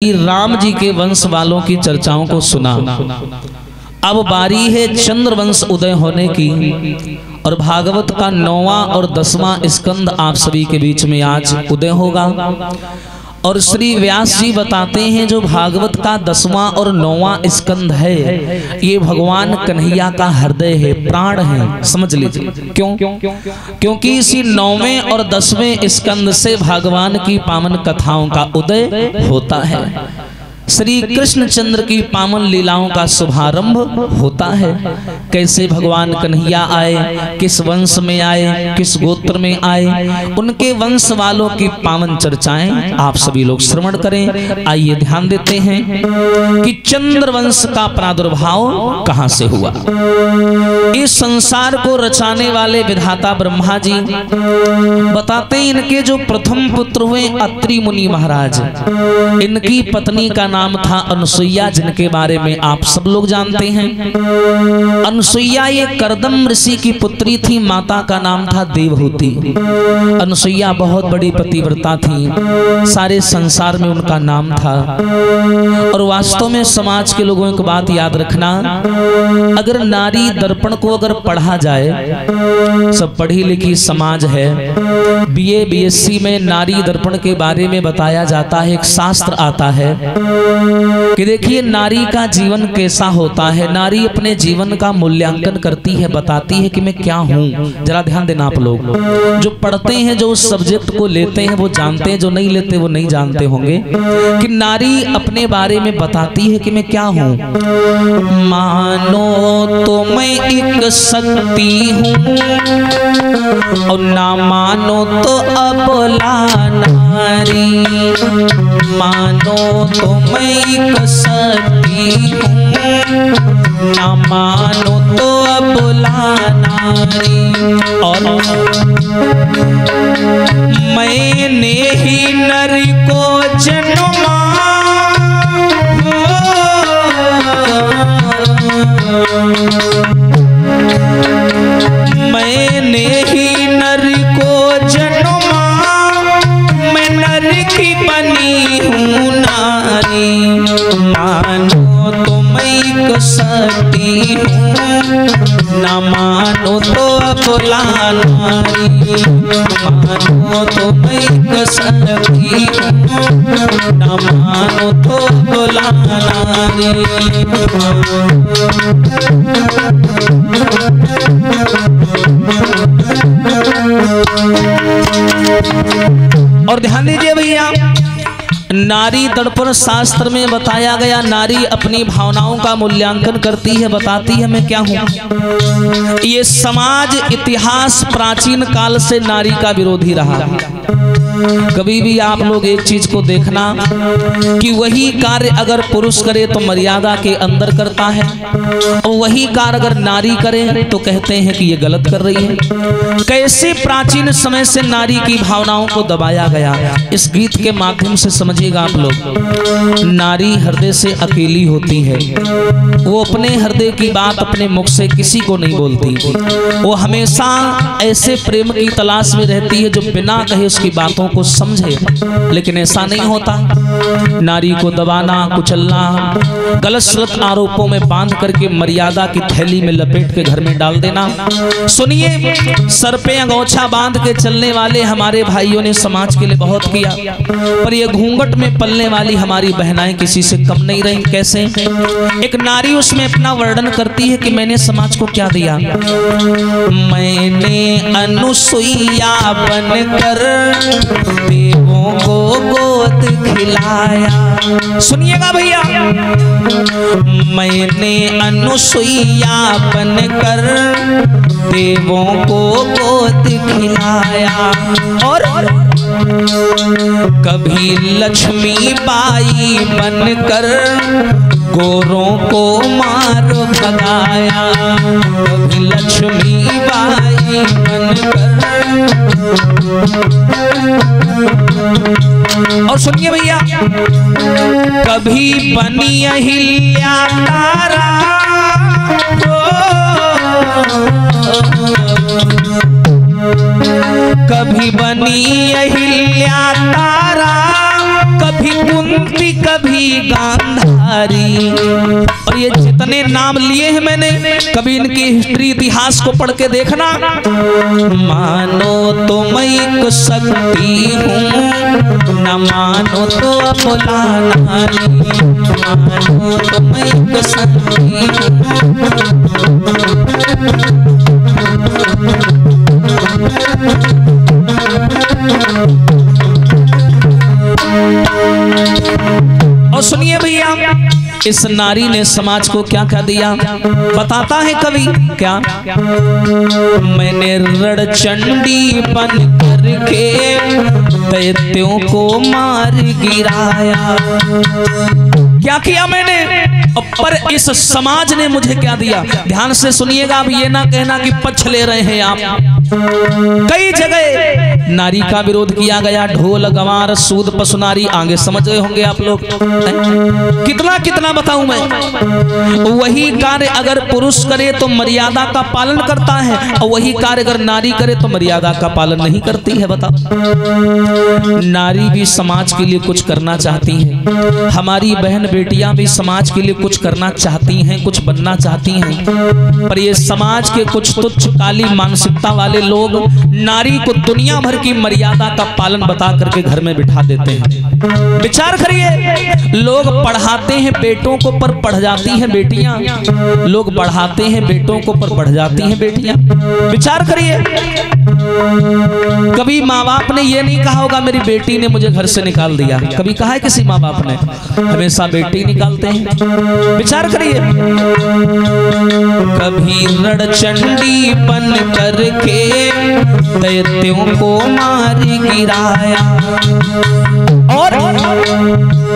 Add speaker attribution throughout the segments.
Speaker 1: राम जी के वंश वालों की चर्चाओं को सुना। अब बारी है चंद्रवंश उदय होने की और भागवत का 9वां और 10वां स्कंद आप सभी के बीच में आज उदय होगा। और श्री व्यास जी बताते हैं जो भागवत का 10वां और 9वां स्कंद है ये भगवान कन्हैया का हृदय है, प्राण है, समझ लीजिए। क्यों? क्योंकि इसी 9वें और 10वें स्कंद से भगवान की पावन कथाओं का उदय होता है, श्री कृष्णचंद्र की पावन लीलाओं का शुभारंभ होता है। कैसे भगवान कन्हैया आए, किस वंश में आए, किस गोत्र में आए, उनके वंश वालों की पावन चर्चाएं आप सभी लोग श्रवण करें। आइए ध्यान देते हैं कि चंद्र वंश का प्रादुर्भाव कहां से हुआ। इस संसार को रचाने वाले विधाता ब्रह्मा जी बताते हैं इनके जो प्रथम पुत्र हुए अत्रि मुनि महाराज, इनकी पत्नी का नाम था अनुसुईया, जिनके बारे में आप सब लोग जानते हैं। अनुसुईया ये करदम ऋषि की पुत्री थी, माता का नाम था देवहूति। अनुसुईया बहुत बड़ी पतिव्रता थी, सारे संसार में उनका नाम था। और वास्तव में समाज के लोगों को बात याद रखना, अगर नारी दर्पण को अगर पढ़ा जाए, सब पढ़ी लिखी समाज है, बीए बीएससी में नारी दर्पण के बारे में बताया जाता है। एक शास्त्र आता है कि देखिए नारी का जीवन कैसा होता है, नारी अपने जीवन का मूल्यांकन करती है, बताती है कि मैं क्या हूँ। जरा ध्यान देना आप लोग, जो पढ़ते हैं, जो उस सब्जेक्ट को लेते हैं वो जानते हैं, जो नहीं लेते वो नहीं जानते होंगे कि नारी अपने बारे में बताती है कि मैं क्या हूँ। मानो तो मैं एक शक्ति हूँ और ना मानो तो अबला नारी, मानो तो मैं एक शक्ति हूँ ना मानो तो अबला नारी। और मैंने ही नर को जन्मा, मैंने ही नर को जन्मा, मैं नर की बनी हूँ नारी। मानो तो मैं एक शक्ति हूँ ना मानो तो अबला नारी, मानो तो मैं एक शक्ति हूँ ना मानो तो अबला नारी। और ध्यान दीजिए भैया, नारी दर्पण शास्त्र में बताया गया, नारी अपनी भावनाओं का मूल्यांकन करती है, बताती है मैं क्या हूं। ये समाज इतिहास प्राचीन काल से नारी का विरोधी रहा। कभी भी आप लोग एक चीज को देखना कि वही कार्य अगर पुरुष करे तो मर्यादा के अंदर करता है, और वही कार्य अगर नारी करे तो कहते हैं कि ये गलत कर रही है। कैसे प्राचीन समय से नारी की भावनाओं को दबाया गया, इस गीत के माध्यम से समझिएगा आप लोग। नारी हृदय से अकेली होती है, वो अपने हृदय की बात अपने मुख से किसी को नहीं बोलती, वो हमेशा ऐसे प्रेम की तलाश में रहती है जो बिना कहे उसकी बातों को समझे। लेकिन ऐसा नहीं होता, नारी को दबाना, कुचलना, गलत सलत आरोपों में बांध करके मर्यादा की थैली में लपेट के घर में डाल देना। सुनिए, सर पे अंगोछा बांध के चलने वाले हमारे भाइयों ने समाज के लिए बहुत किया, पर ये घूंघट में पलने वाली हमारी बहनाएं किसी से कम नहीं रही। कैसे? एक नारी उसमें अपना वर्णन करती है कि मैंने समाज को क्या दिया। मैंने अनुसुईया बनकर देवों को गोद खिलाया। सुनिएगा भैया, मैंने अनुसुईया बनकर देवों को गोद खिलाया। और कभी लक्ष्मी बाई बनकर गोरों को मार भगाया, कभी लक्ष्मी बाई बनकर। और सुनिए भैया, कभी बनी अहिल्या तारा, कभी बनी अहिल्या तारा, कभी कभी कुंती कभी गांधारी। और ये जितने नाम लिए हैं मैंने, कभी इनकी हिस्ट्री इतिहास को पढ़ के देखना। मानो तो मैं एक शक्ति हूँ, न मानो तो अबला नारी। मानो तो मैं एक शक्ति और सुनिए भैया, इस नारी ने समाज को क्या क्या दिया बताता है कवि। क्या? मैंने रणचंडी बन करके दैत्यों को मार गिराया। क्या किया मैंने? पर इस समाज ने मुझे क्या दिया? ध्यान से सुनिएगा, अब ये ना कहना कि पक्ष ले रहे हैं आप। कई जगह नारी का विरोध किया गया, ढोल गंवार सूद पसुनारी, आगे समझ गए होंगे आप लोग। कितना कितना बताऊं मैं। वही कार्य अगर पुरुष करे तो मर्यादा का पालन करता है, और वही कार्य अगर नारी करे तो मर्यादा का पालन नहीं करती है। बताओ, नारी भी समाज के लिए कुछ करना चाहती है, हमारी बहन बेटियां भी समाज के लिए कुछ करना चाहती हैं, कुछ बनना चाहती हैं। पर ये समाज के कुछ तुच्छ काली मानसिकता वाले लोग नारी को दुनिया भर की मर्यादा का पालन बता करके घर में बिठा देते हैं। विचार करिए, लोग पढ़ाते हैं बेटों को पर पढ़ जाती हैं बेटियां, लोग बढ़ाते हैं बेटों को पर बढ़ जाती हैं बेटियां। विचार करिए, कभी माँ बाप ने ये नहीं कहा होगा मेरी बेटी ने मुझे घर से निकाल दिया। कभी कहा है किसी माँ बाप ने? हमेशा बेटी निकालते हैं। विचार करिए, कभी रणचंडी बन करके दैत्यों को मार गिराया। और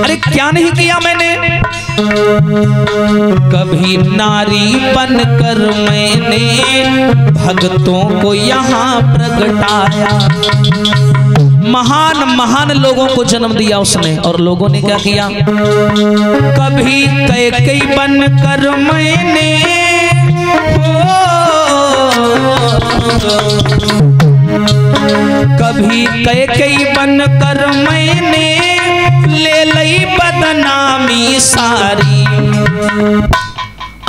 Speaker 1: अरे क्या नहीं किया मैंने? कभी नारी बनकर मैंने भक्तों को यहाँ प्रगटाया। महान महान लोगों को जन्म दिया उसने, और लोगों ने क्या किया? कभी कैकई बनकर मैंने कभी कैकई बनकर मैंने ले लई बदनामी सारी।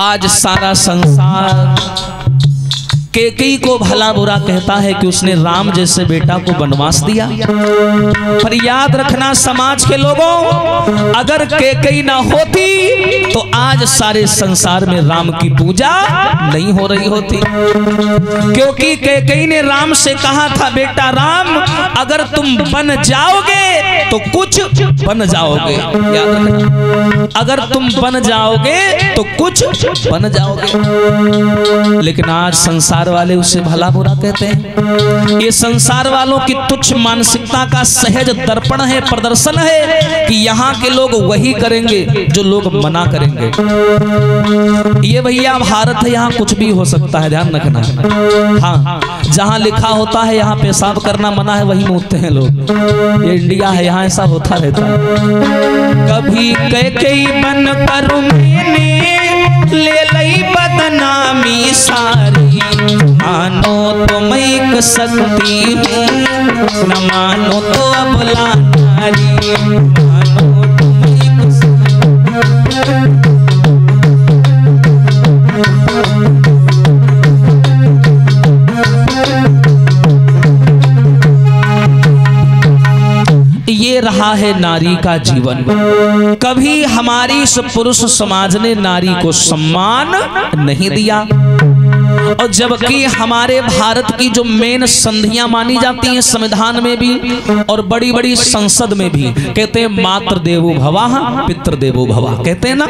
Speaker 1: आज सारा संसार कैकेयी को भला बुरा कहता है कि उसने राम जैसे बेटा को वनवास दिया। पर याद रखना समाज के लोगों, अगर कैकेयी ना होती तो आज सारे संसार में राम की पूजा नहीं हो रही होती। क्योंकि कैकेयी ने राम से कहा था, बेटा राम अगर तुम बन जाओगे तो कुछ बन जाओगे। याद रखना, अगर तुम बन जाओगे तो कुछ बन जाओगे। लेकिन आज संसार वाले उसे भला बुरा कहते हैं। ये संसार वालों की तुच्छ मानसिकता का सहज दर्पण है, प्रदर्शन है कि यहाँ के लोग वही करेंगे जो लोग मना करेंगे। ये भैया भारत है, यहाँ कुछ भी हो सकता है, ध्यान रखना। हाँ, जहाँ लिखा होता है यहाँ पेशाब करना मना है वही मुँहते हैं लोग। ये इंडिया है, यहाँ ऐसा होता रहता है। कभी कैकेयी बन कर मैंने ले लई बदनामी सारी। मानो तो मैं एक शक्ति हूँ, न मानो तो अबला नारी। मानो तो मैं एक ये रहा है नारी का जीवन। कभी हमारी इस पुरुष समाज ने नारी को सम्मान नहीं दिया। और जबकि हमारे भारत की जो मेन संधियां मानी जाती हैं संविधान में भी और बड़ी बड़ी संसद में भी, कहते हैं मातृ देवो भवः पितृ देवो भवः, कहते हैं ना।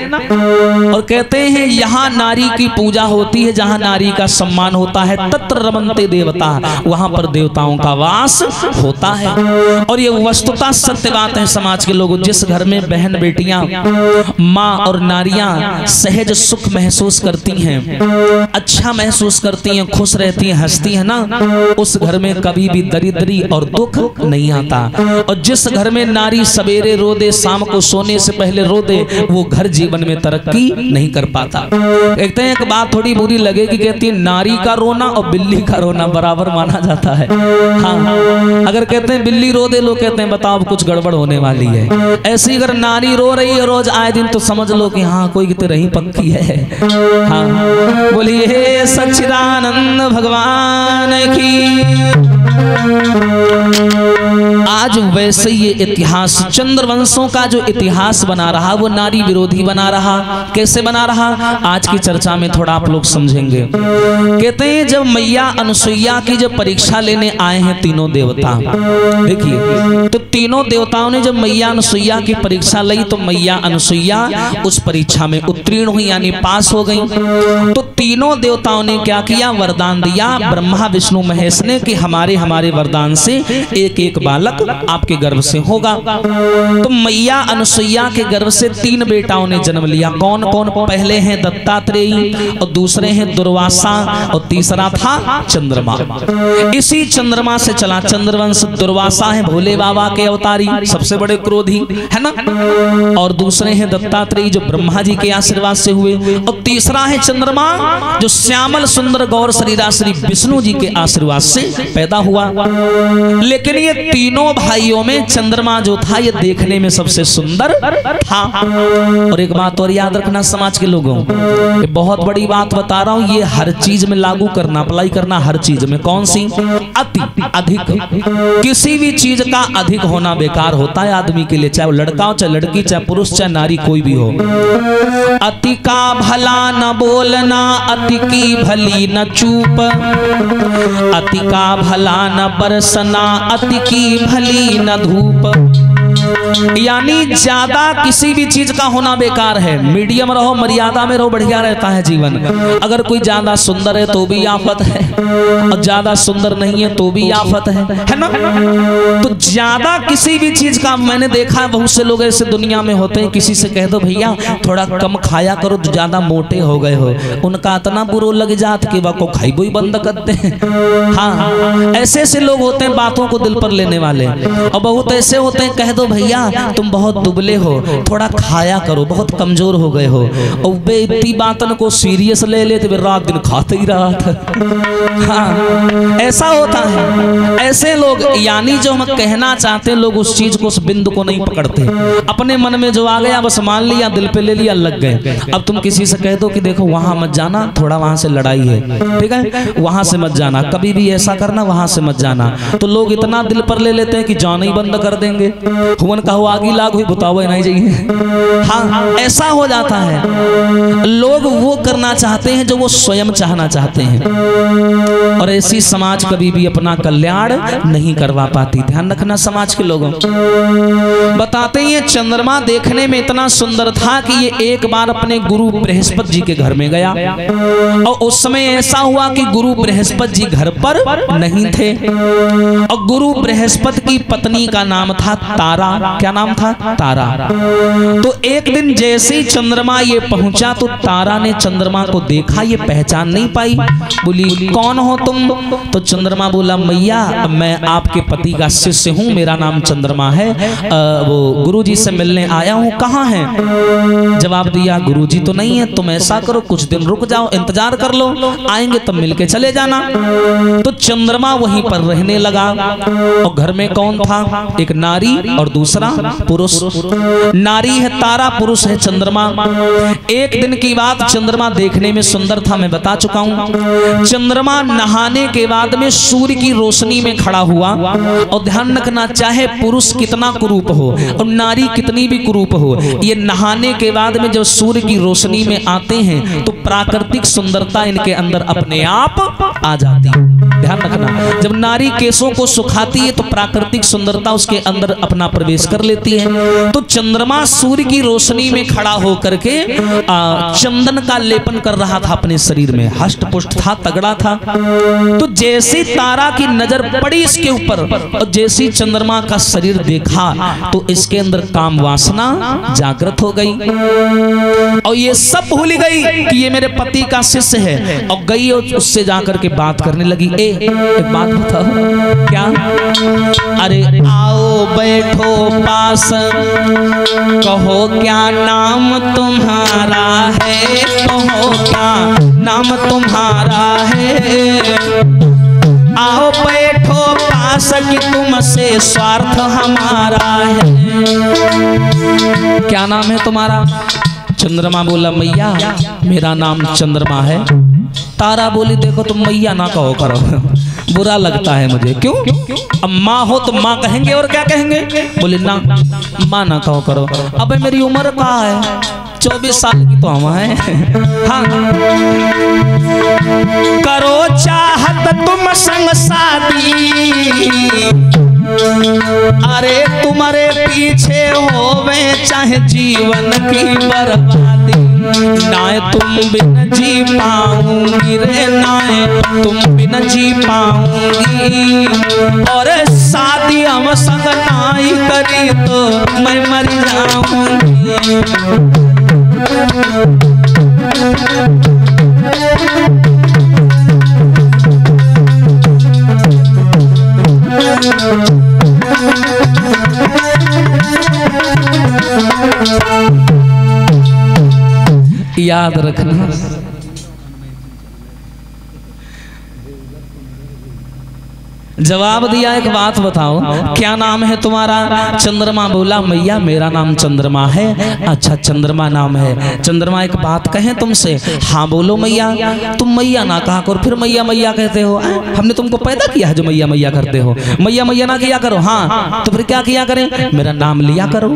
Speaker 1: और कहते हैं यहाँ नारी की पूजा होती है, जहाँ नारी का सम्मान होता है, तत्र रमन्ते देवता, वहां पर देवताओं का वास होता है। और ये वस्तुतः सत्य बात है। समाज के लोगों, जिस घर में बहन बेटियां, माँ और नारियां सहज सुख महसूस करती हैं, अच्छा महसूस महसूस करती हैं, खुश रहती हैं, हंसती हैं ना, उस घर में कभी भी दरिद्री और दुख नहीं आता। और जिस घर में नारी सवेरे रो दे, शाम को सोने से पहले रो दे, वो घर जीवन में तरक्की नहीं कर पाता। कहते हैं एक बात थोड़ी बुरी लगेगी, कहती है नारी का रोना और बिल्ली का रोना बराबर माना जाता है। हाँ, अगर कहते हैं बिल्ली रो दे, लोग कहते हैं बताओ अब कुछ गड़बड़ होने वाली है। ऐसी अगर नारी रो रही है रोज आए दिन, तो समझ लो कि हाँ कोई कितनी रही पक्की है। हाँ, बोलिए सच्चिदानंद भगवान की। आज वैसे ये इतिहास, चंद्रवंशों का जो इतिहास बना रहा वो नारी विरोधी बना रहा। कैसे बना रहा, आज की चर्चा में थोड़ा आप लोग समझेंगे। कहते हैं जब मैया अनुसुईया की जब परीक्षा लेने आए हैं तीनों देवता, देखिए तो तीनों देवताओं ने जब मैया अनुसुईया की परीक्षा ली, तो मैया अनुसुईया उस परीक्षा में उत्तीर्ण हुई, यानी पास हो गई। तो तीनों देवताओं ने क्या किया, वरदान दिया ब्रह्मा विष्णु महेश ने कि हमारे वरदान से एक एक बालक आपके गर्भ से होगा। तो मैया अनुसुईया के गर्भ से 3 बेटाओं ने जन्म लिया। कौन कौन, पहले हैं दत्तात्रेय और दूसरे हैं दुर्वासा और तीसरा था चंद्रमा। इसी चंद्रमा से चला चंद्रवंश। दुर्वासा है भोले बाबा के अवतारी, सबसे बड़े क्रोधी है ना, और दूसरे हैं दत्तात्रेय जो ब्रह्मा जी के आशीर्वाद से हुए, और तीसरा है चंद्रमा जो श्यामल सुंदर गौर शरीरा श्री विष्णु जी के आशीर्वाद से पैदा हुआ। लेकिन ये तीनों भाइयों में चंद्रमा जो था ये देखने में सबसे सुंदर था। और एक बात और याद रखना समाज के लोगों, ये बहुत बड़ी बात बता रहा हूं, ये हर चीज में लागू करना, अप्लाई करना हर चीज में। कौन सी, अति, अधिक। किसी भी चीज का अधिक होना बेकार होता है आदमी के लिए, चाहे वो लड़का हो, चाहे लड़की, चाहे पुरुष, चाहे नारी, कोई भी हो। अति का भला न बोलना, अति की भली न चूप, अति का भला न बरसना, अति की भली न धूप। यानी ज्यादा किसी भी चीज का होना बेकार है। मीडियम रहो, मर्यादा में रहो, बढ़िया रहता है जीवन। अगर कोई ज्यादा सुंदर है तो भी आफत है, और ज्यादा सुंदर नहीं है तो भी आफत है ना। तो ज्यादा किसी भी चीज का, मैंने देखा है बहुत से लोग ऐसे दुनिया में होते हैं, किसी से कह दो भैया थोड़ा कम खाया करो, ज्यादा मोटे हो गए हो, उनका इतना बुरा लग जाता कि वह को खाइबो ही बंद करते हैं। हाँ, ऐसे ऐसे लोग होते हैं बातों को दिल पर लेने वाले। और बहुत ऐसे होते हैं, कह दो भैया तुम बहुत दुबले हो, थोड़ा खाया करो, बहुत कमजोर हो गए हो, और वे इतनी बातों को सीरियस ले लेते, वे रात दिन खाते ही रहा था। हाँ, ऐसा होता है। ऐसे लोग, यानी जो हम कहना चाहते हैं, लोग उस चीज को, उस बिंदु को नहीं पकड़ते। अपने मन में जो आ गया बस मान लिया, दिल पे ले लिया, लग गए। अब तुम किसी से कह दो कि देखो वहां मत जाना, थोड़ा वहां से लड़ाई है, ठीक है, वहां से मत जाना, कभी भी ऐसा करना, वहां से मत जाना, तो लोग इतना दिल पर ले लेते हैं कि जाना ही बंद कर देंगे। हुवन कहो आगी लाग हुई बताओ नहीं चाहिए। हाँ, ऐसा हो जाता है। लोग वो करना चाहते हैं जो वो स्वयं चाहना चाहते हैं, और ऐसी समाज कभी भी अपना कल्याण नहीं करवा पाती। ध्यान रखना समाज के लोगों। बताते हैं चंद्रमा देखने में इतना सुंदर था कि ये एक बार अपने गुरु बृहस्पति जी के घर में गया, और उस समय ऐसा हुआ कि गुरु बृहस्पति जी घर पर नहीं थे, और गुरु बृहस्पति की पत्नी का नाम था तारा। क्या नाम था, तारा। तो एक दिन जैसे ही चंद्रमा ये पहुंचा, तो तारा ने चंद्रमा को देखा, ये पहचान नहीं पाई। बोली कौन हो तुम? तो चंद्रमा बोला मैया मैं आपके पति का शिष्य हूँ, मेरा नाम चंद्रमा है, वो गुरुजी से मिलने आया हूँ, कहाँ हैं? जवाब दिया गुरुजी तो नहीं है, तुम ऐसा करो कुछ दिन रुक जाओ, इंतजार कर लो, आएंगे तब मिलके चले जाना। तो चंद्रमा वहीं पर रहने लगा। और घर में कौन था? एक नारी और दूसरा पुरुष। नारी है तारा, पुरुष है चंद्रमा। एक दिन की बात, चंद्रमा देखने में सुंदर था, मैं बता चुका हूं। चंद्रमा नहाने के बाद में सूर्य की रोशनी में खड़ा हुआ, और ध्यान रखना चाहे पुरुष कितना कुरूप हो और नारी कितनी भी कुरूप हो, ये नहाने के बाद में जब सूर्य की रोशनी में आते हैं तो प्राकृतिक सुंदरता इनके अंदर अपने आप आ जाती है। ध्यान रखना, जब नारी केसों को सुखाती है तो प्राकृतिक सुंदरता उसके अंदर अपना प्रवेश कर लेती है। तो चंद्रमा सूर्य की रोशनी में खड़ा होकर के चंदन का लेपन कर रहा था अपने शरीर में, हष्ट पुष्ट था, तगड़ा था। तो जैसे तारा की नजर पड़ी इसके ऊपर और जैसी चंद्रमा का शरीर देखा तो इसके अंदर काम वासना जागृत हो गई और ये सब भूल गई कि ये मेरे पति का शिष्य है और गई और उससे जाकर के बात करने लगी। एक बात बताओ, क्या? अरे आओ बैठो पास, कहो क्या नाम तुम्हारा है, कहो क्या नाम तुम्हारा है, आओ बैठो पास कि तुमसे स्वार्थ हमारा है। क्या नाम है तुम्हारा? चंद्रमा बोला मैया मेरा नाम चंद्रमा है। तारा बोली देखो तुम मैया ना कहो करो, बुरा लगता है मुझे। क्यों? अब माँ हो तो माँ कहेंगे और क्या कहेंगे? बोले ना माँ ना कहो करो। अबे मेरी उम्र कहाँ है? 24 साल की तो हम हैं। हाँ, करो चाहत तुम संग शादी, अरे तुम्हारे पीछे होवे चाहे जीवन की बर्बादी, नाय तुम बिन जी पाऊंगी रे, नाय तुम बिन जी पाऊंगी, और शादी हम संग नाई करी तो मैं मर जाऊंगी। याद रखना, जवाब दिया। एक बात बताओ क्या नाम है तुम्हारा? चंद्रमा बोला मैया मेरा नाम चंद्रमा है। अच्छा चंद्रमा नाम है। चंद्रमा एक बात कहें तुमसे? हाँ बोलो मैया। तुम मैया ना कहा करो, फिर मैया मैया कहते हो। हमने तुमको पैदा किया है जो मैया मैया करते हो? मैया मैया ना किया करो। हाँ तो फिर क्या किया करें? मेरा नाम लिया करो।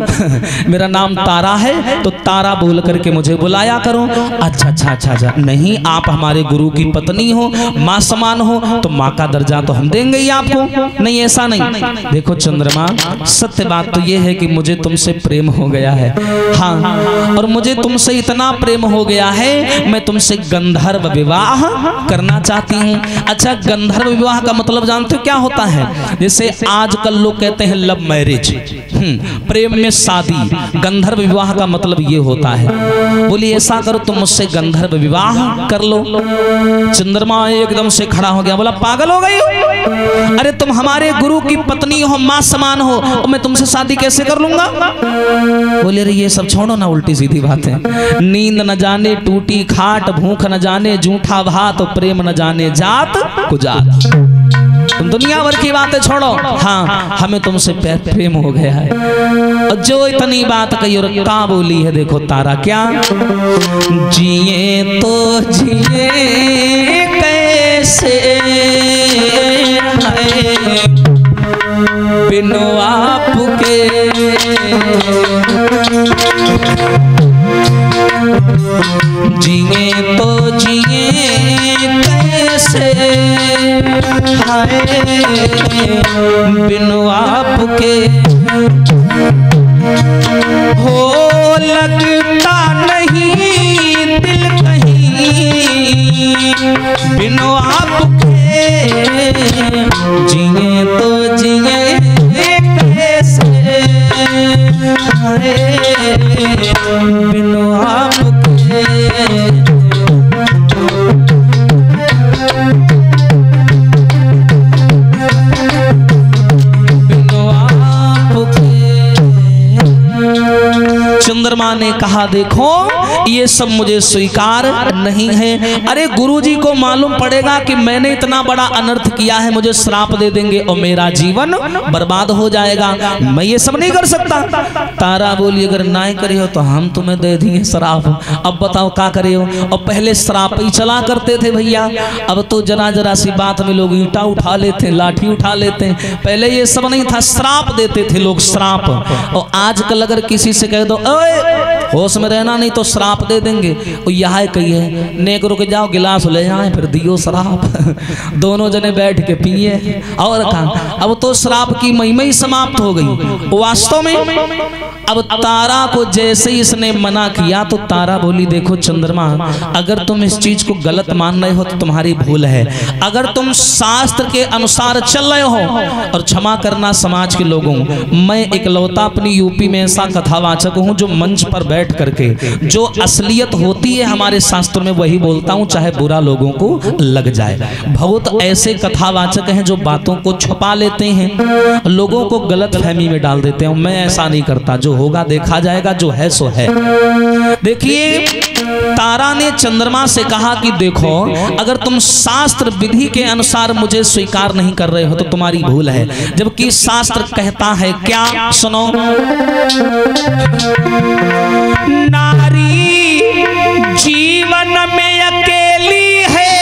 Speaker 1: मेरा नाम तारा है तो तारा बोल करके मुझे बुलाया करो। अच्छा अच्छा अच्छा अच्छा, नहीं आप हमारे गुरु की पत्नी हो, माँ समान हो, तो माँ का दर्जा तो हम देंगे आपको। नहीं ऐसा नहीं। देखो चंद्रमा सत्य बात तो ये है कि मुझे तुमसे प्रेम हो गया है। हाँ, और मुझे तुमसे इतना प्रेम हो गया है मैं तुमसे गंधर्व विवाह करना चाहती हूँ। अच्छा गंधर्व विवाह का मतलब जानते हो क्या होता है? जैसे आजकल लोग कहते हैं लव मैरिज, प्रेम में शादी। गंधर्व विवाह का मतलब ये होता है। बोली ऐसा करो तुम मुझसे गंधर्व विवाह कर लो। चंद्रमा एकदम से खड़ा हो गया, बोला पागल हो गई हो? अरे तुम हमारे गुरु की पत्नी हो, मां समान हो, और मैं तुमसे शादी कैसे कर लूंगा? बोले रे ये सब छोड़ो ना, उल्टी सीधी बातें। नींद न जाने टूटी खाट, भूख न जाने जूठा भात, प्रेम न जाने जात कुजात। तुम दुनिया भर की बातें छोड़ो, हाँ हमें तुमसे प्रेम हो गया है। और जो इतनी बात कही और क्या बोली है देखो तारा, क्या? जिए तो जिए कैसे बिन आपके, जिए तो जिए कैसे हाय बिन आपके, हो लगता नहीं दिल कहीं बिन आपके, जिए तो जिए कैसे बिन आपके। चंद्रमा ने कहा देखो ये सब मुझे स्वीकार नहीं है। अरे गुरुजी को मालूम पड़ेगा कि मैंने इतना बड़ा अनर्थ किया है, मुझे श्राप दे देंगे और मेरा जीवन बर्बाद हो जाएगा, मैं ये सब नहीं कर सकता। तारा बोली अगर ना करी हो तो हम तुम्हें दे देंगे श्राप। अब बताओ क्या करे हो? और पहले श्राप ही चला करते थे भैया, अब तो जरा जरा सी बात में लोग ईंटा उठा लेते हैं, लाठी उठा लेते हैं। पहले ये सब नहीं था, श्राप देते थे लोग, श्राप। और आजकल अगर किसी से कह दो होश में रहना नहीं तो श्राप दे देंगे। और यह कहिए नेक रुक जाओ गिलास ले जाए फिर दियो श्राप। दोनों जने बैठ के पिए और कहा अब तो श्राप की महिमा ही समाप्त हो गई। वास्तव में अब तारा को जैसे ही इसने मना किया तो तारा बोली देखो चंद्रमा, अगर तुम इस चीज को गलत मान रहे हो तो तुम्हारी भूल है। अगर तुम शास्त्र के अनुसार चल रहे हो, और क्षमा करना समाज के लोगों, मैं इकलौता अपनी यूपी में ऐसा कथावाचक हूँ जो मंच पर बैठ करके जो असलियत होती है हमारे शास्त्रों में वही बोलता हूँ, चाहे बुरा लोगों को लग जाए। बहुत ऐसे कथावाचक हैं जो बातों को छुपा लेते हैं, लोगों को गलत फहमी में डाल देते हैं। मैं ऐसा नहीं करता, जो होगा देखा जाएगा, जो है सो है। देखिए तारा ने चंद्रमा से कहा कि देखो अगर तुम शास्त्र विधि के अनुसार मुझे स्वीकार नहीं कर रहे हो तो तुम्हारी भूल है, जबकि शास्त्र कहता है क्या, सुनो। नारी जीवन में अकेली है,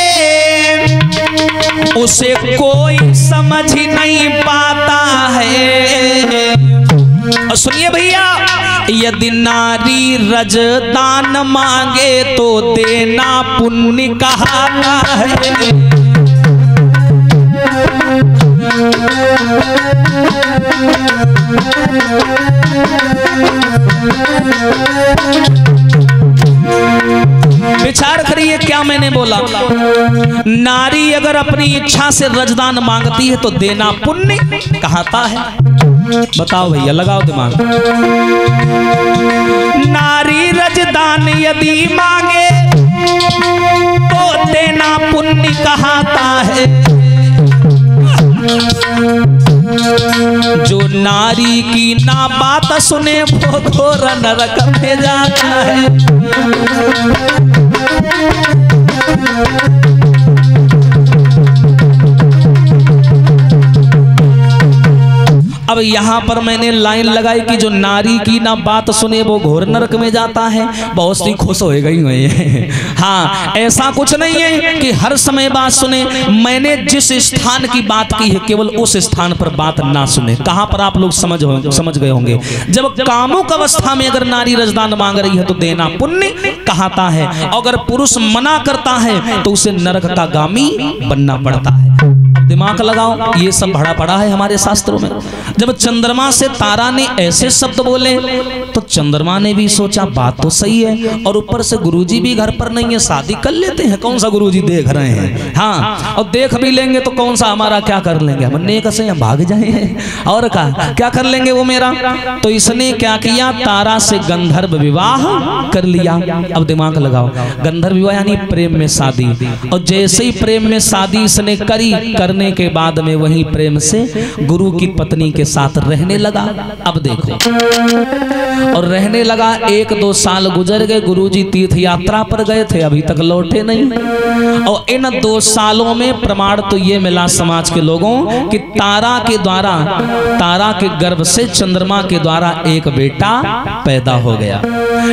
Speaker 1: उसे कोई समझ ही नहीं पाता है। और सुनिए भैया, यदि नारी रजदान मांगे तो देना पुण्य कहता है। विचार करिए क्या मैंने बोला। नारी अगर अपनी इच्छा से रजदान मांगती है तो देना पुण्य कहता है। बताओ भैया, लगाओ दिमाग। नारी रजदान यदि मांगे तो देना पुण्य कहता है। जो नारी की ना बात सुने वो घोर नरक में जाता है। अब यहाँ पर मैंने लाइन लगाई कि जो नारी की ना बात सुने वो घोर नरक में जाता है। बहुत सी खुश होएगा ही हुए हैं। हाँ, ऐसा कुछ नहीं है कि हर समय बात सुने। मैंने जिस स्थान की बात की है केवल उस स्थान पर बात ना सुने। कहाँ पर आप लोग समझ गए होंगे। जब कामुक अवस्था में अगर नारी रजदान मांग रही है तो देना पुण्य कहता है, अगर पुरुष मना करता है तो उसे नरक का गामी बनना पड़ता है। दिमाग लगाओ, ये सब भरा पड़ा है हमारे शास्त्रों में। जब चंद्रमा से तारा ने ऐसे शब्द बोले तो चंद्रमा ने भी सोचा बात तो सही है, और ऊपर से गुरुजी भी घर पर नहीं है, शादी कर लेते हैं। कौन सा गुरुजी देख रहे हैं? हाँ, और देख भी लेंगे तो कौन सा हमारा क्या कर लेंगे, हम नेक से भाग जाए और क्या कर लेंगे वो मेरा। तो इसने क्या किया, तारा से गंधर्व विवाह कर लिया। अब दिमाग लगाओ, गंधर्व विवाह यानी प्रेम में शादी। और जैसे ही प्रेम में शादी इसने करने के बाद में वही प्रेम से गुरु की पत्नी के साथ रहने लगा। अब देखो, और रहने लगा, 1-2 साल गुजर गए। गुरुजी तीर्थ यात्रा पर गए थे, अभी तक लौटे नहीं। और इन 2 सालों में प्रमाण तो ये मिला समाज के लोगों कि तारा के गर्भ से चंद्रमा के द्वारा एक बेटा पैदा हो गया।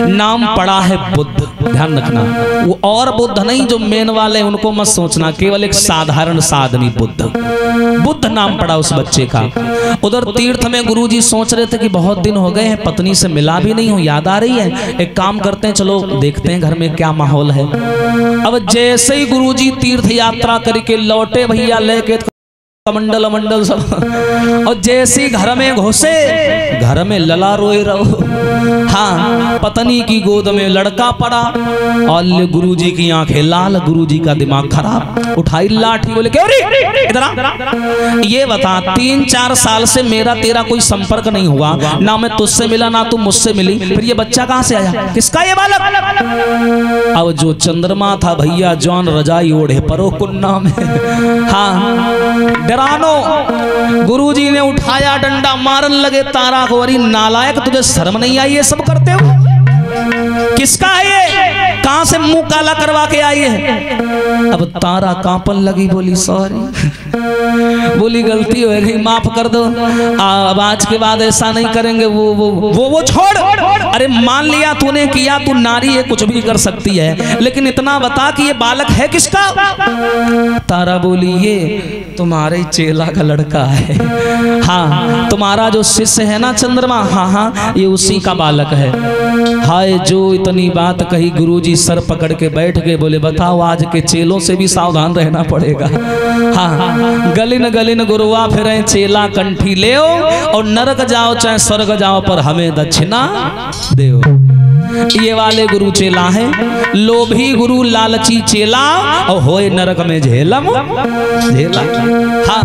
Speaker 1: नाम पड़ा है बुद्ध। ध्यान रखना, वो और बुद्ध नहीं जो मेन वाले, उनको मत सोचना, केवल एक साधारण सा आदमी बुद्ध नाम पड़ा उस बच्चे का। उधर तीर्थ में गुरुजी सोच रहे थे कि बहुत दिन हो गए हैं, पत्नी से मिला भी नहीं हूं, याद आ रही है, एक काम करते हैं, चलो देखते हैं घर में क्या माहौल है। अब जैसे ही गुरुजी तीर्थ यात्रा करके लौटे भैया, लेके मंडल सब, और जैसे घर में घुसे, घर में लला रोए रहो। हाँ, पत्नी की गोद में लड़का पड़ा और गुरुजी की आंखें लाल, गुरुजी का दिमाग खराब। उठाई लाठी, बोले क्यों रे इधर आ, ये बता 3-4 साल से मेरा तेरा कोई संपर्क नहीं हुआ, ना मैं तुझसे मिला ना तू मुझसे मिली, फिर ये बच्चा कहाँ से आया, किसका ये बालक। अब जो चंद्रमा था भैया, जॉन रजाई ओढ़े परो कुन्ना में। हाँ, डरानो गुरुजी ने उठाया डंडा, मारन लगे तारा को। अरे नालायक, तुझे शर्म नहीं आई ये सब करते हो? किसका है ये, कहां से मुंह काला करवा के आई है? अब तारा कांपन लगी, बोली सॉरी बोली गलती हो गई, माफ कर दो, अब आज के बाद ऐसा नहीं करेंगे। वो छोड़, अरे मान लिया तूने किया, तू नारी है, कुछ भी कर सकती है, लेकिन इतना बता कि ये बालक है किसका? तारा बोली ये तुम्हारे चेला का लड़का है। हाँ, तुम्हारा जो शिष्य है ना चंद्रमा, हाँ हाँ ये उसी का बालक है। हाय, जो इतनी बात कही गुरुजी सर पकड़ के बैठ गए, बोले बताओ आज के चेलों से भी सावधान रहना पड़ेगा। हाँ, गलिन गलिन गुरुआ फिरे चेला कंठी ले और नरक जाओ चाहे स्वर्ग जाओ पर हमें दक्षिणा देओ। ये वाले गुरु चेला है, लोभी गुरु लालची चेला और होए नरक में झेलम झेला। हाँ,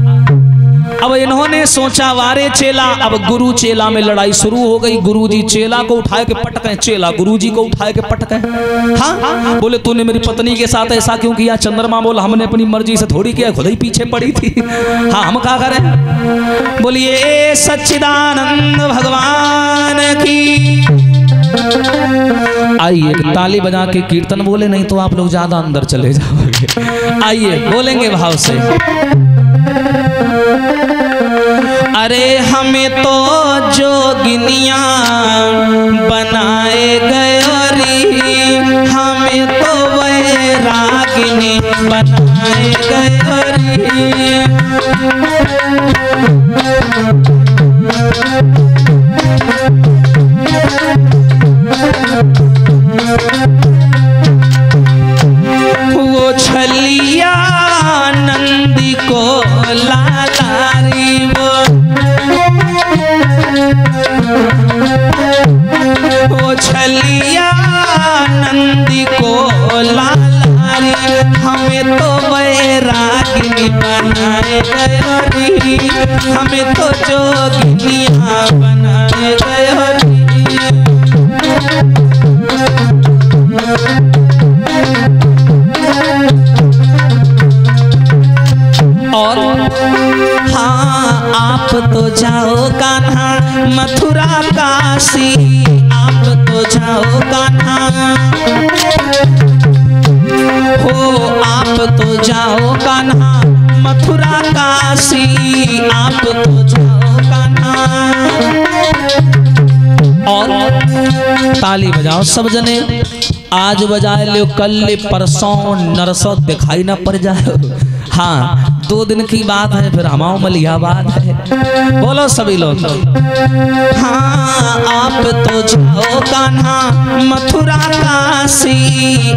Speaker 1: अब इन्होंने सोचा वारे चेला, अब गुरु चेला में लड़ाई शुरू हो गई। गुरुजी चेला को उठाए के पटके, चेला गुरुजी को उठाए के पटके। हाँ, बोले तूने मेरी पत्नी के साथ ऐसा क्यों किया? चंद्रमा बोला हमने अपनी मर्जी से थोड़ी किया, खुद ही पीछे पड़ी थी। हाँ, हम क्या करें? बोलिए सच्चिदानंद भगवान की। आइए ताली बजा के कीर्तन बोले, नहीं तो आप लोग ज्यादा अंदर चले जाओगे। आइए बोलेंगे भाव से। अरे हमें तो जोगिनिया बनाए गए री, हमें तो वैरागिनी बनाए गए री। वो छलिया नंदी को लालारी, वो छलिया नंदी को लालारी, हमें तो वैरागिनी बनाए गए, हमें तो जोगिनिया बनाए गए। और हाँ, आप तो जाओ कान्हा मथुरा काशी, आप तो जाओ कान्हा हो, आप तो जाओ कान्हा मथुरा काशी, आप तो जाओ कान्हा। और ताली बजाओ सब जने, आज बजाए लो, कल ले, परसों नरसों दिखाई ना पड़ जाए। हाँ, 2 दिन की बात है, फिर हमाओ मलिहाबाद है। बोलो सभी लोग। हाँ, आप तो जाओ कान्हा मथुरा काशी,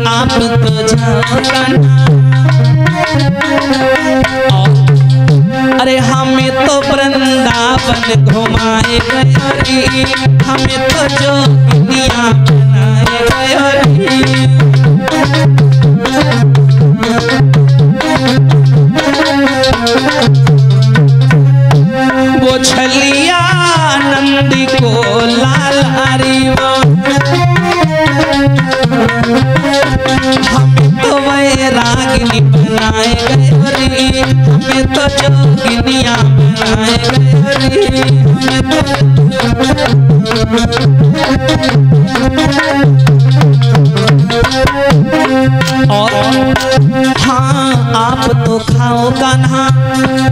Speaker 1: आप तो जाओ कान्हा। अरे हमें तो वृंदावन घुमाए गए, हमें तो जोगिनिया बनाए गए। वो छलिया नंदी को लालारी, हमें तो वैरागिनी बनाए गए, हमें तो जोगिनिया बनाए गए। और हाँ, आप तो खाओ कान्हा,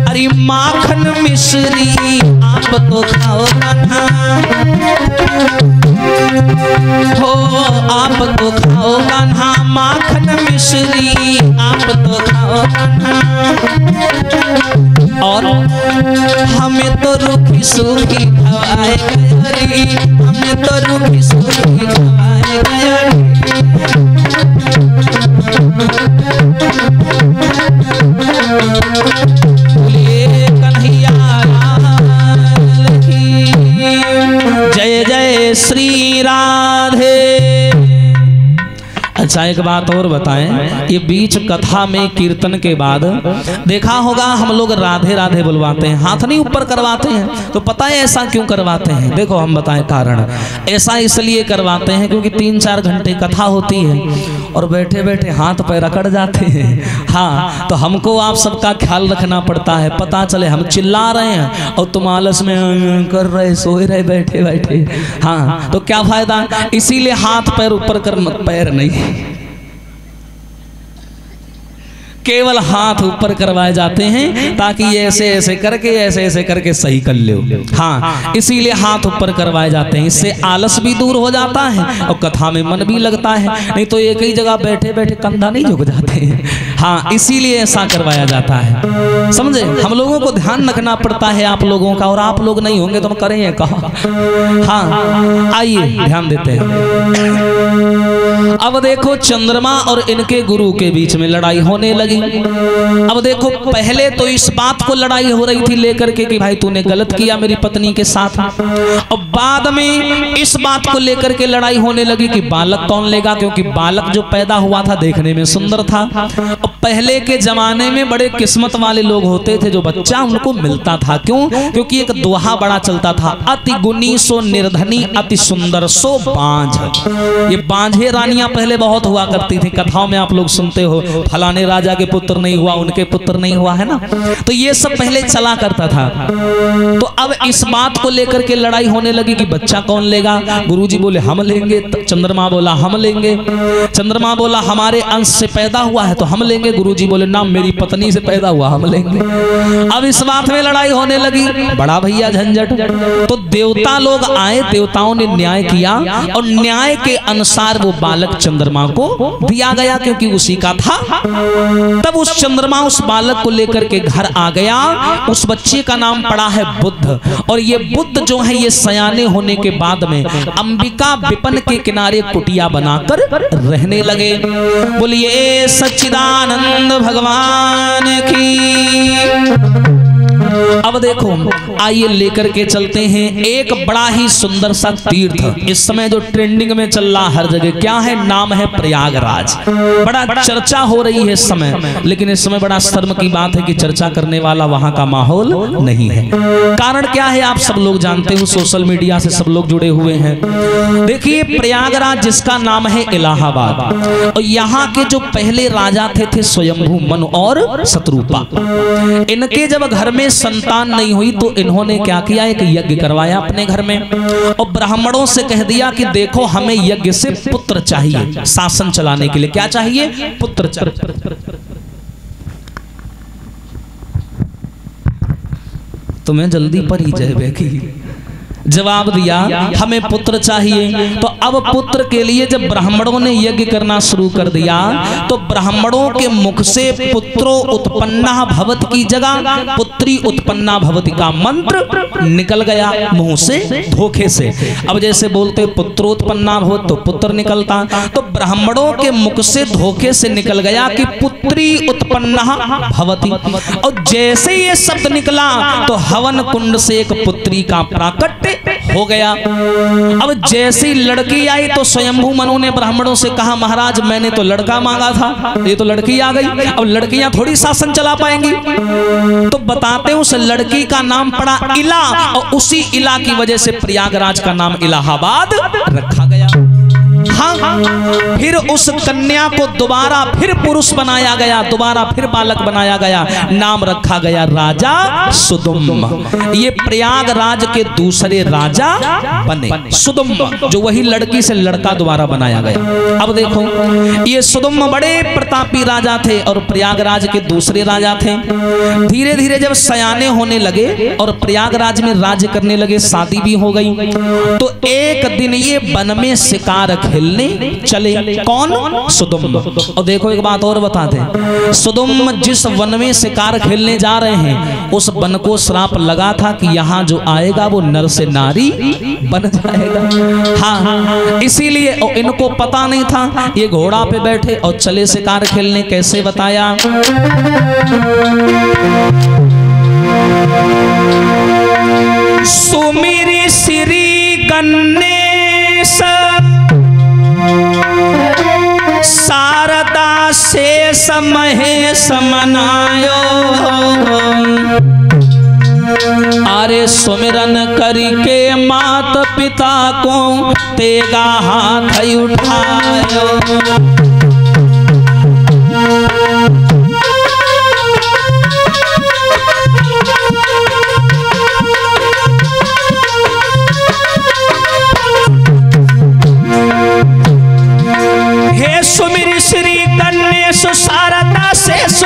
Speaker 1: अरे माखन मिश्री, आप तो खाओ कान्हा हो, आप तो खाओ कान्हा माखन मिश्री, आप तो खाओ कान्हा। और हमें तो रूखी सूखी खवाए गए, हमें तो रूखी सूखी खवाए गए। कन्हैया लाल की जय जय श्री राधे। अच्छा एक बात और बताएं, ये बीच कथा में कीर्तन के बाद देखा होगा हम लोग राधे राधे बुलवाते हैं, हाथ नहीं ऊपर करवाते हैं। तो पता है ऐसा क्यों करवाते हैं? देखो हम बताएं कारण। ऐसा इसलिए करवाते हैं क्योंकि 3-4 घंटे कथा होती है और बैठे बैठे हाथ पैर अकड़ जाते हैं। हाँ, तो हमको आप सबका ख्याल रखना पड़ता है। पता चले हम चिल्ला रहे हैं और तुम आलस में कर रहे, सोए रहे बैठे बैठे। हाँ, तो क्या फायदा? इसीलिए हाथ पैर ऊपर करना, पैर नहीं। केवल हाथ ऊपर करवाए जाते हैं ताकि ये ऐसे ऐसे करके सही कर ले। हाँ, इसीलिए हाथ ऊपर करवाए जाते हैं। इससे आलस भी दूर हो जाता है और कथा में मन भी लगता है, नहीं तो एक ही जगह बैठे बैठे कंधा नहीं झुक जाते हैं। हाँ, इसीलिए ऐसा करवाया जाता है, समझे। हम लोगों को ध्यान रखना पड़ता है आप लोगों का, और आप लोग नहीं होंगे तो हम करेंगे कहा। हाँ, आइए ध्यान देते हैं। अब देखो चंद्रमा और इनके गुरु के बीच में लड़ाई होने लगी। अब देखो पहले तो इस बात को लड़ाई हो रही थी लेकर के कि भाई तूने गलत किया मेरी पत्नी के साथ, और बाद में इस बात को लेकर के लड़ाई होने लगी कि बालक कौन लेगा, क्योंकि बालक जो पैदा हुआ था देखने में सुंदर था। और पहले के जमाने में बड़े किस्मत वाले लोग होते थे जो बच्चा उनको मिलता था। क्यों? क्योंकि एक दोहा बड़ा चलता था, अति गुणी सो निर्धनी अति सुंदर सो बांझ। ये बांझे रानियां पहले बहुत हुआ करती थी, कथाओं में आप लोग सुनते हो, फलाने राजा के पुत्र नहीं हुआ, उनके पुत्र नहीं हुआ, है ना। तो ये सब पहले चला करता था। तो अब इस बात को लेकर के लड़ाई होने लगी कि बच्चा कौन लेगा। गुरुजी बोले हम लेंगे, चंद्रमा बोला हम लेंगे। चंद्रमा बोला हमारे अंश से पैदा हुआ है तो हम लेंगे। गुरुजी बोले ना, मेरी पत्नी से पैदा हुआ, हम लेंगे। अब इस बात में लड़ाई होने लगी, बड़ा भैया झंझट। तो देवता लोग आए, देवताओं ने न्याय किया और न्याय के अनुसार वो बालक चंद्रमा को दिया गया, क्योंकि उसी का था। तब उस चंद्रमा उस बालक को लेकर के घर आ गया। उस बच्चे का नाम पड़ा है बुद्ध, और ये बुद्ध जो है ये सयाने होने के बाद में अंबिका विपन के किनारे कुटिया बनाकर रहने लगे। बोलिए सच्चिदानंद भगवान की। अब देखो आइए लेकर के चलते हैं एक बड़ा ही सुंदर सा तीर्थ, इस समय जो ट्रेंडिंग में चल रहा हर जगह, क्या है नाम है प्रयागराज। बड़ा चर्चा हो रही है इस समय, लेकिन इस समय बड़ा शर्म की बात है कि चर्चा करने वाला वहां का माहौल नहीं है। कारण क्या है आप सब लोग जानते हो, सोशल मीडिया से सब लोग जुड़े हुए हैं। देखिए प्रयागराज जिसका नाम है इलाहाबाद, और यहाँ के जो पहले राजा थे स्वयंभू मनु और शत्रुपा। इनके जब घर में संतान नहीं हुई तो इन्होंने क्या किया, एक यज्ञ करवाया अपने घर में, और ब्राह्मणों से कह दिया कि देखो हमें यज्ञ से पुत्र चाहिए, शासन चलाने के लिए क्या चाहिए, पुत्र चाहिए। तुम्हें जल्दी पर ही जय बेकी जवाब दिया हमें पुत्र चाहिए। तो अब पुत्र के लिए जब ब्राह्मणों ने यज्ञ करना शुरू कर दिया तो ब्राह्मणों के मुख से पुत्रो उत्पन्ना भवत की जगह पुत्री उत्पन्ना भवति का मंत्र निकल गया मुंह से धोखे से। अब जैसे बोलते पुत्रोत्पन्ना भवत तो पुत्र निकलता, तो ब्राह्मणों के मुख से धोखे से निकल गया कि पुत्री उत्पन्ना भवति। और जैसे ये शब्द निकला तो हवन कुंड से एक पुत्री का प्राकट्य हो गया। अब जैसी लड़की आई तो स्वयंभू मनु ने ब्राह्मणों से कहा महाराज मैंने तो लड़का मांगा था, ये तो लड़की आ गई, अब लड़कियां थोड़ी शासन चला पाएंगी। तो बताते उस लड़की का नाम पड़ा इला, और उसी इला की वजह से प्रयागराज का नाम इलाहाबाद रखा गया। हाँ, फिर उस कन्या को दोबारा फिर पुरुष बनाया गया, दोबारा फिर बालक बनाया गया, नाम रखा गया राजा सुदुम्न। ये प्रयागराज के दूसरे राजा बने सुदुम्न, जो वही लड़की से लड़का दोबारा बनाया गया। अब देखो ये सुदुम्न बड़े प्रतापी राजा थे और प्रयागराज के दूसरे राजा थे। धीरे धीरे जब सयाने होने लगे और प्रयागराज में राज्य करने लगे, शादी भी हो गई, तो एक दिन ये वन में शिकार खेलने चले। कौन? सुदुम्न। और देखो एक बात और बताते हैं, सुदुम्न जिस वन में शिकार खेलने जा रहे हैं उस वन को श्राप लगा था कि यहाँ जो आएगा वो नर से नारी बन जाएगा। हाँ, इसीलिए और इनको पता नहीं था, ये घोड़ा पे बैठे और चले शिकार खेलने। कैसे बताया, सुमिरी श्री गणेश शारदा शेष महेश मनायो, अरे सुमिरन करके मात पिता को तेगा हाथ उठायो। सुमिरी श्री गणेश शारदा शेष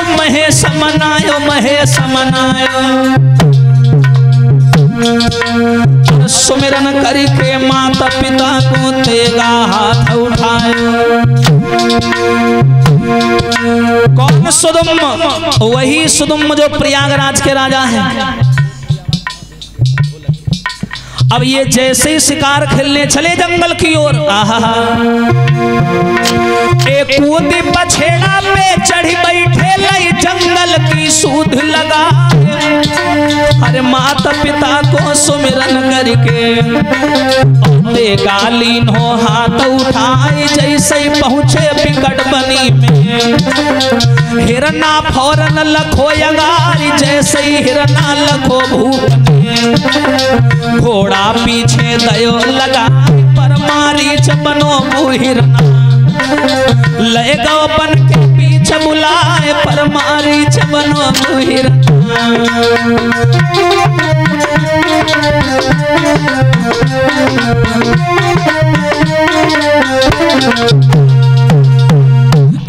Speaker 1: मनायो महेश मनायो। सुमिरन करके माता पिता को तेगा हाथ उठायो। कौन सुदुम्म? वही सुदुम्म जो प्रयागराज के राजा हैं। अब ये जैसे ही शिकार खेलने चले जंगल की ओर, आहा एक कूदी बछेड़ा पे चढ़ी बैठे लई जंगल की सूद लगा। अरे माता पिता को सुमिरन करके गालीन हो हाथ उठाए। जैसे ही पहुंचे बिकट बनी में, हिरना फौरन लखो यगारी। जैसे ही हिरना लखो भूप में, घोड़ा पीछे गयो लगा पर मारी बनो हिरना। ले गो बन के पीछे बुलाए पर मारी बनो हिरना।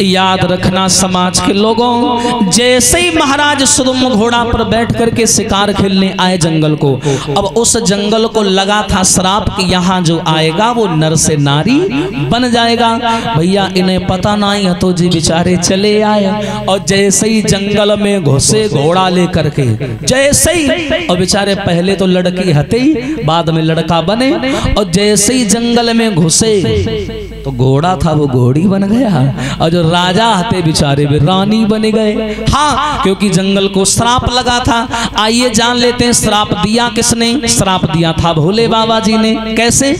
Speaker 1: याद रखना समाज के लोगों, जैसे ही महाराज सुदुम्म घोड़ा पर बैठ करके शिकार खेलने आए जंगल को, अब उस जंगल को लगा था श्राप कि यहाँ जो आएगा वो नर से नारी बन जाएगा। भैया इन्हें पता नहीं है तो जी बेचारे चले आए और जैसे ही जंगल में घुसे घोड़ा लेकर के, जैसे ही, और बेचारे पहले तो लड़की हते ही बाद में लड़का बने, और जैसे ही जंगल में घुसे तो घोड़ा था वो घोड़ी बन गया और जो राजा हते बेचारे वे रानी बन गए। हाँ, क्योंकि जंगल को श्राप लगा था। आइए जान लेते हैं श्राप दिया किसने। श्राप दिया था भोले बाबा जी ने। कैसे?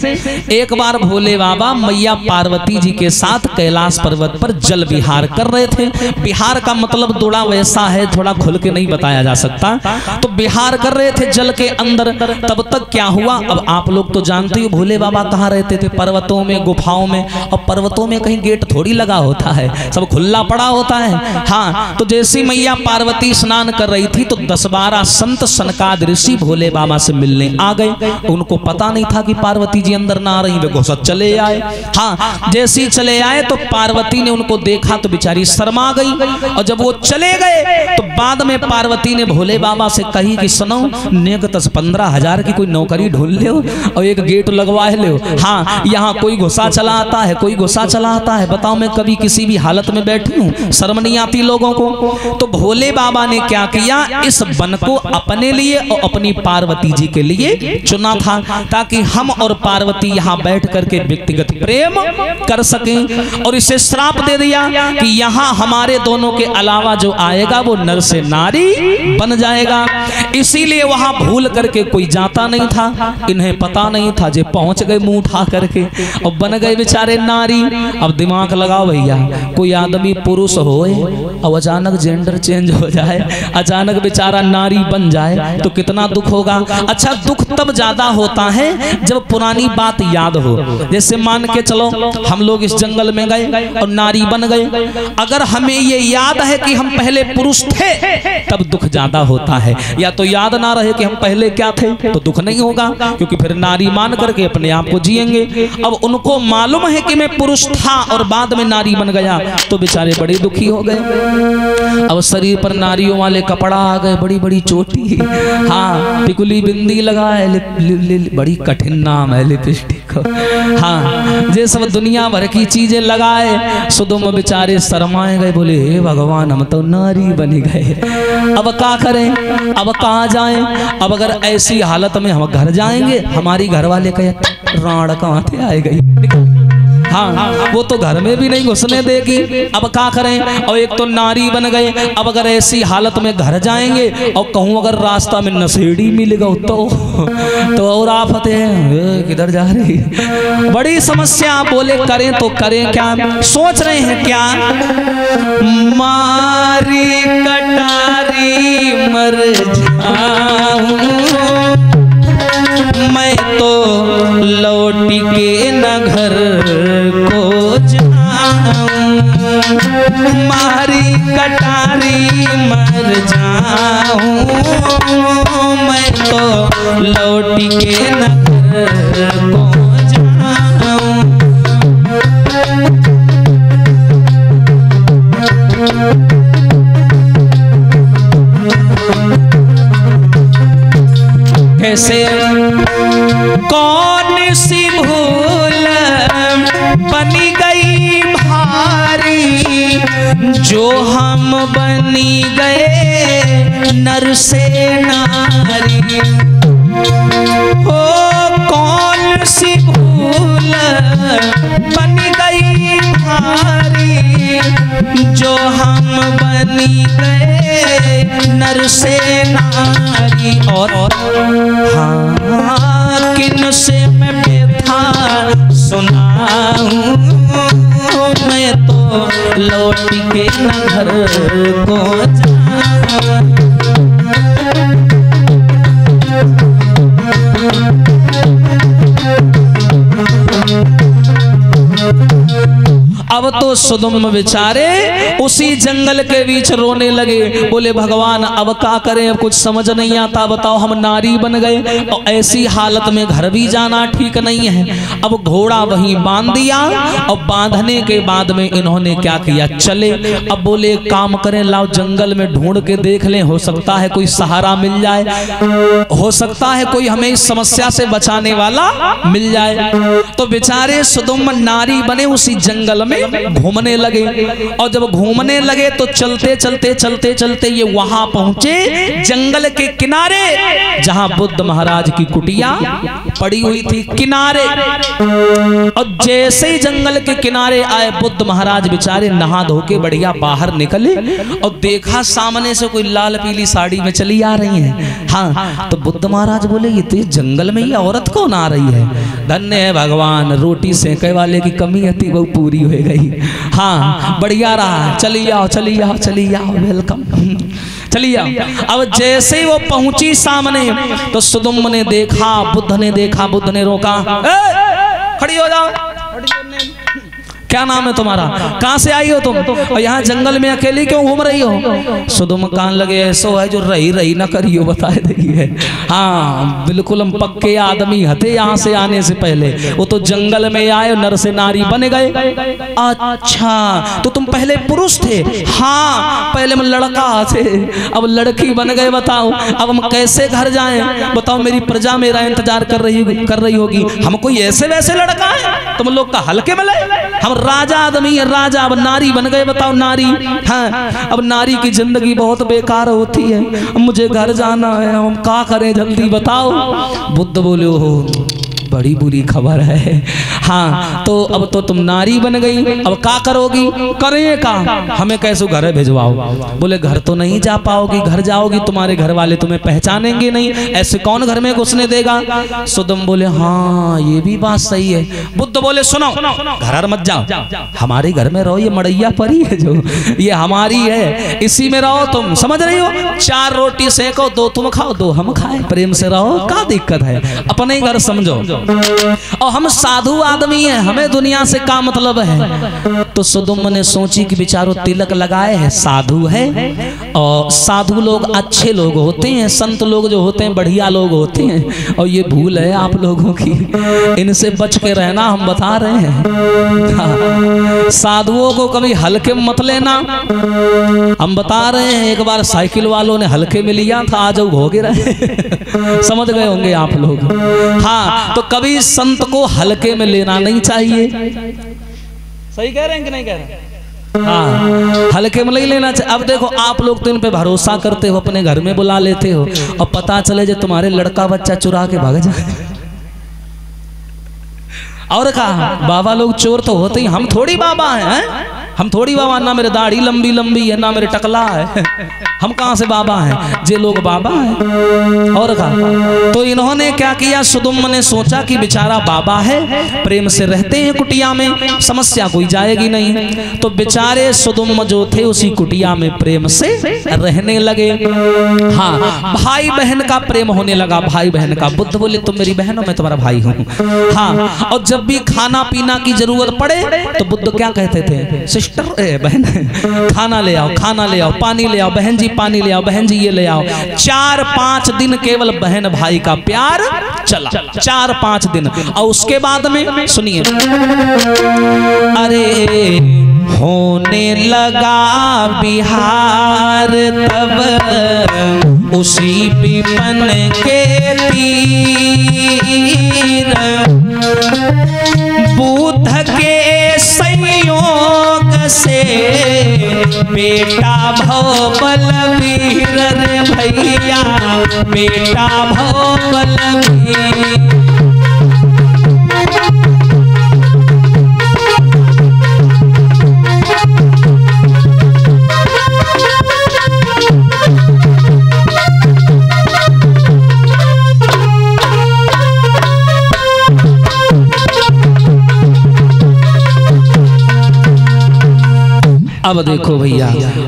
Speaker 1: एक बार भोले बाबा मैया पार्वती जी के साथ कैलाश पर्वत पर जल विहार कर रहे थे। विहार का मतलब थोड़ा वैसा है, थोड़ा खुल के नहीं बताया जा सकता। तो विहार कर रहे थे जल के अंदर। तब तक क्या हुआ, अब आप लोग तो जानते हो भोले बाबा कहाँ रहते थे, पर्वतों में, गुफाओं में। और पर्वतों में कहीं गेट थोड़ी लगा होता है, सब खुला पड़ा होता है। हाँ, तो जैसी मैया पार्वती स्नान कर रही थी तो 10-12 संत सनकाद ऋषि भोले बाबा से मिलने आ गए। उनको पता नहीं था कि पार्वती जी अंदर ना आ रही, वे घुसत चले आए। हाँ, जैसे ही चले आए तो पार्वती ने उनको देखा तो बेचारी शर्मा गई। और जब वो चले गए तो बाद में पार्वती ने भोले बाबा से कही कि सुनो, नेक 10-15 की कोई नौकरी ढूंढ ले और एक गेट लगवा ले। हाँ, यहाँ कोई घुसा चला आता है, कोई गुस्सा चला आता है। बताओ, मैं कभी किसी भी हालत में बैठी हूँ, शर्म नहीं आती लोगों को। तो भोले बाबा ने क्या किया, इस वन को अपने लिए और अपनी पार्वती जी के लिए चुना था, ताकि हम और पार्वती यहाँ बैठ करके व्यक्तिगत प्रेम कर सकें। और इसे श्राप दे दिया कि यहाँ हमारे दोनों के अलावा जो आएगा वो नर से नारी बन जाएगा। इसीलिए वहां भूल करके कोई जाता नहीं था। इन्हें पता नहीं था, जे पहुंच गए मुंह उठा करके और बन गए बेचारे नारी। अब दिमाग लगाओ भैया, कोई आदमी पुरुष होए और अचानक जेंडर चेंज हो जाए, अचानक बेचारा नारी बन जाए तो कितना दुख होगा। अच्छा, दुख तब ज्यादा होता है जब पुरानी बात याद हो। जैसे मान के चलो हम लोग इस जंगल में गए और नारी बन गए, अगर हमें ये याद है कि हम पहले पुरुष थे तब दुख ज्यादा होता है। या तो याद ना रहे कि हम पहले क्या थे तो दुख नहीं होगा, क्योंकि फिर नारी मान करके अपने आप को जिएंगे। अब उनको मालूम है कि मैं पुरुष था और बाद में नारी बन गया तो बेचारे बड़े दुखी हो गए। अब शरीर पर नारियों वाले कपड़ा आ गए, बड़ी बड़ी चोटी, हाँ, टिकुली बिंदी लगाए, बड़ी कठिन नाम है लिपस्टिक, हाँ, ये सब दुनिया भर की चीजें लगाए। सुदुम बेचारे शर्माए गए, बोले हे भगवान, हम तो नारी बन गए, अब क्या करें, अब कहाँ जाएं। अब अगर ऐसी हालत में हम घर जाएंगे, हमारी घर वाले कहे राण कहाँ थे आए गई, हाँ, वो तो घर में भी नहीं घुसने देगी। अब क्या करें, और एक तो नारी बन गए। अब अगर ऐसी हालत में घर जाएंगे और कहूँ अगर रास्ता में नशेड़ी मिलेगा तो और आफत है, किधर जा रही, बड़ी समस्या। बोले करें तो करें क्या, सोच रहे हैं क्या, मारी कटारी मर जाऊं मैं तो लौट के न घर को जाऊं, मारी कटारी मर जाऊं मैं तो लौट के न घर को जाऊं। जो हम बनी गए नर से नारी, ओ कौन सी भूल बन गई भारी, जो हम बनी गए नर से नारी। और हाँ किन से मैं व्यथा सुनाऊं, मैं तो लौट के न घर को जाऊं। अब तो सुदुम्न बेचारे उसी जंगल के बीच रोने लगे। बोले भगवान अब क्या करें, अब कुछ समझ नहीं आता, बताओ हम नारी बन गए और ऐसी हालत में घर भी जाना ठीक नहीं है। अब घोड़ा वहीं बांध दिया और बांधने के बाद में इन्होंने क्या किया, चले। अब बोले काम करें, लाओ जंगल में ढूंढ के देख लें, हो सकता है कोई सहारा मिल जाए, हो सकता है कोई हमें इस समस्या से बचाने वाला मिल जाए। तो बेचारे सुदुम्न नारी बने उसी जंगल में घूमने लगे। और जब घूमने लगे तो चलते चलते चलते चलते ये वहां पहुंचे जंगल के किनारे, जहां बुद्ध महाराज की कुटिया पड़ी हुई थी किनारे। और जैसे ही जंगल के किनारे आए बुद्ध महाराज बेचारे नहा धो के बढ़िया बाहर निकले और देखा सामने से कोई लाल पीली साड़ी में चली आ रही है। हाँ तो बुद्ध महाराज बोले ये तो जंगल में ये औरत कौन आ रही है, धन्य है भगवान, रोटी सेके वाले की कमी थी वो पूरी हो गई। हाँ बढ़िया रहा, चली आओ चली आओ चली आओ, वेलकम, चलिए। अब जैसे ही वो पहुंची सामने तो सुदुम्न ने देखा, बुद्ध ने देखा, बुद्ध ने रोका, खड़ी हो जाओ, क्या नाम है तुम्हारा, कहां से आई हो तुम, और यहाँ जंगल में अकेली क्यों घूम रही हो। सुदुम्न कान लगे ऐसो है जो रही रही ना करियो, बताए देखिए। हाँ बिल्कुल हम पक्के आदमी हथे, यहाँ से आने से पहले वो तो जंगल में आए नर से नारी बन गए। अच्छा तो तुम पहले पुरुष थे, हाँ पहले हम लड़का थे, अब लड़की बन गए, बताओ अब हम कैसे घर जाएं, बताओ मेरी प्रजा मेरा इंतजार कर रही होगी, हम कोई ऐसे वैसे लड़का है तुम लोग का हल्के में ले, हम राजा आदमी है, राजा अब नारी बन गए, बताओ नारी। हाँ अब नारी की जिंदगी बहुत बेकार होती है, मुझे घर जाना है, हम क्या करें जल्दी बताओ। बुद्ध बोले हो बड़ी बुरी खबर है। हाँ तो अब तो तुम नारी बन गई, अब क्या करोगी, करें का, हमें कैसे घर भिजवाओ। बोले घर तो नहीं जा पाओगी, घर जाओगी तुम्हारे घर वाले तुम्हें पहचानेंगे नहीं, ऐसे कौन घर में घुसने देगा। सुदुम्न बोले हाँ ये भी बात सही है। बुद्ध बोले सुनो घर मत जाओ, हमारे घर में रहो, ये मड़ैया परी है जो ये हमारी है, इसी में रहो, तुम समझ रही हो, 4 रोटी सेको, 2 तुम खाओ 2 हम खाए, प्रेम से रहो, क्या दिक्कत है, अपने ही घर समझो, और हम साधु आदमी हैं, हमें दुनिया से क्या मतलब है। तो सुदुम्न ने सोची कि बेचारो तिलक लगाए हैं, साधु है, और साधु लोग अच्छे लोग होते हैं, संत लोग जो होते हैं बढ़िया लोग होते हैं, और ये भूल है आप लोगों की, इनसे बच के रहना हम बता रहे हैं। साधुओं को कभी हल्के में मत लेना, हम बता रहे हैं। एक बार साइकिल वालों ने हल्के में लिया था, आज वो भोगे रहे समझ गए होंगे आप लोग। हाँ तो कभी संत को हल्के में लेना नहीं चाहिए, सही कह रहे हैं कि नहीं कह रहे। हाँ हल्के में नहीं लेना चाहिए। अब देखो आप लोग तो इन पे भरोसा करते हो, अपने घर में बुला लेते हो, और पता चले जो तुम्हारे लड़का बच्चा चुरा के भाग जाए, और कहा बाबा लोग चोर तो होते ही, हम थोड़ी बाबा हैं, हम थोड़ी बाबा, ना मेरे दाढ़ी लंबी लंबी है ना मेरे टकला है, हम कहां से बाबा हैं, जे लोग बाबा हैं। और कहा तो इन्होंने क्या किया, सुदुम्न ने सोचा कि बेचारा बाबा है, प्रेम से रहते हैं कुटिया में, समस्या कोई जाएगी नहीं। तो बेचारे सुदुम्न जो थे उसी कुटिया में प्रेम से रहने लगे। हाँ भाई बहन का प्रेम होने लगा, भाई बहन का। बुद्ध बोले तुम मेरी बहन हो, मैं तुम्हारा भाई हूँ। हाँ और जब भी खाना पीना की जरूरत पड़े तो बुद्ध क्या कहते थे, सिस्टर बहन खाना ले आओ, खाना ले आओ, पानी ले आओ, बहन जी पानी ले आओ, बहन जी ये ले आओ। 4-5 दिन केवल बहन भाई का प्यार चला, 4-5 दिन। और उसके बाद में सुनिए, अरे होने लगा बिहार तब उसी विपन के तीर, बुद्ध के संयोग से बेटा भव बलवीर रे भैया, बेटा भव बलवीर। अब देखो भैया,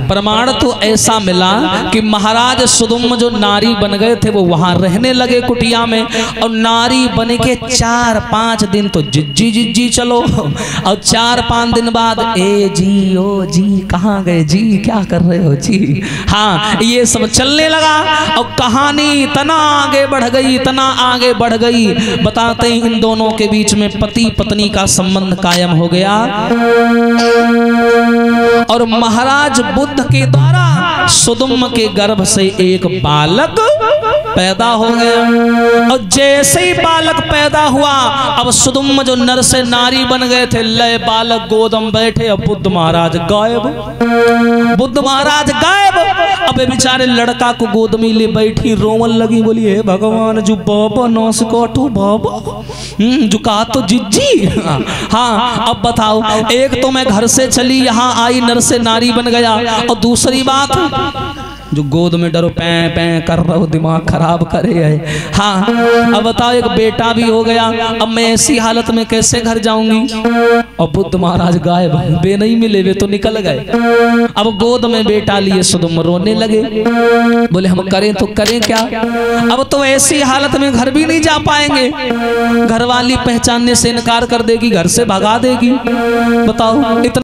Speaker 1: प्रमाण तो ऐसा मिला कि महाराज सुदुम्न जो नारी बन गए थे वो वहां रहने लगे कुटिया में, और नारी बन के 4-5 दिन तो जिज्जी जिज्जी चलो, और 4-5 दिन बाद ए जी ओ जी कहाँ गए जी, क्या कर रहे हो जी, हाँ ये सब चलने लगा। और कहानी तना आगे बढ़ गई, तना आगे बढ़ गई। बताते हैं इन दोनों के बीच में पति पत्नी का संबंध कायम हो गया, और महाराज बुद्ध के द्वारा सुदुम्न के गर्भ से एक बालक पैदा हो गया। और जैसे ही बालक पैदा हुआ, अब सुदुम्न जो नर से नारी बन गए थे, लय बालक गोदम बैठे, अब बुद्ध महाराज गायब, बुद्ध महाराज गायब। अब बेचारे लड़का को गोद में ले बैठी रोवन लगी, बोली हे भगवान जो बाबा नौस काटो बाबा, जो कहा तो जिज्जी। हाँ अब बताओ, एक तो मैं घर से चली यहाँ आई नर से नारी बन गया, और दूसरी बात जो गोद में डरो पै पै कर रहा हो, दिमाग खराब करे है। हाँ अब बताओ, एक बेटा भी हो गया, अब मैं ऐसी हालत में कैसे घर जाऊंगी। और बुद्ध महाराज गायब, बे नहीं मिले, वे तो निकल गए। अब गोद में बेटा लिए सुदुम्न रोने लगे, बोले हम करें तो करें क्या, अब तो ऐसी हालत में घर भी नहीं जा पाएंगे, घरवाली पहचानने से इनकार कर देगी, घर से भगा देगी। बताओ इतना